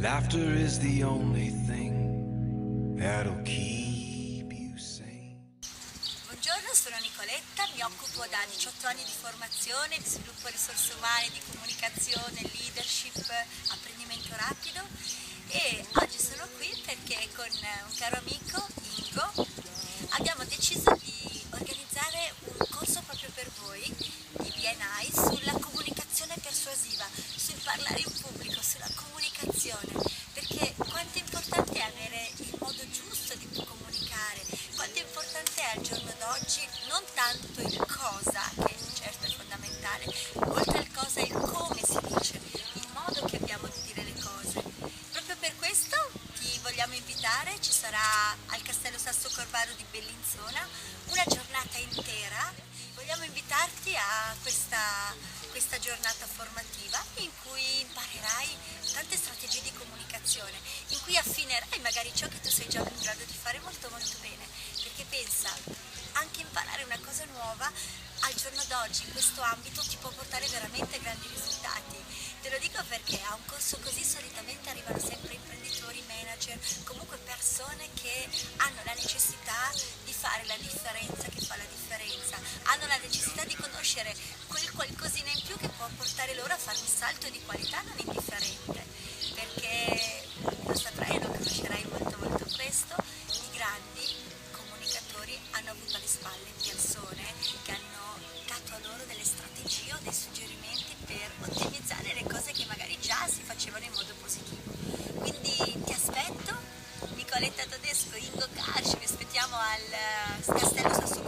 Laughter is the only thing that'll keep you sane. Buongiorno, sono Nicoletta, mi occupo da 18 anni di formazione, di sviluppo risorse umane, di comunicazione, leadership, apprendimento rapido e oggi sono qui perché con un caro amico, Ingo, abbiamo deciso di organizzare un corso proprio per voi di BNI sulla comunicazione persuasiva, sul parlare in pubblico, sulla comunicazione, perché quanto è importante è avere il modo giusto di comunicare, quanto è importante è al giorno d'oggi non tanto il cosa, che certo è fondamentale, oltre al cosa il come si dice, il modo che abbiamo di dire le cose. Proprio per questo ti vogliamo invitare, ci sarà al Castello Sasso Corvaro di Bellinzona una giornata intera. Vogliamo invitarti a questa giornata formativa in cui imparerai tante strategie di comunicazione, in cui affinerai magari ciò che tu sei già in grado di fare molto molto bene, perché pensa, anche imparare una cosa nuova al giorno d'oggi in questo ambito ti può portare veramente grandi risultati. Te lo dico perché a un corso così solitamente arrivano sempre imprenditori, manager, comunque persone che hanno la necessità di fare la differenza che fa la differenza, hanno la necessità di conoscere quel qualcosina in più che può portare loro a fare un salto di qualità non indifferente, perché lo saprai e lo conoscerai molto molto presto, i grandi comunicatori hanno avuto alle spalle persone che hanno dato a loro delle strategie o dei suggerimenti per ottimizzare le cose che magari già si facevano in modo positivo. Quindi ti aspetto, Nicoletta Todesco, Ingo Karsch, vi aspettiamo al Castello Sasso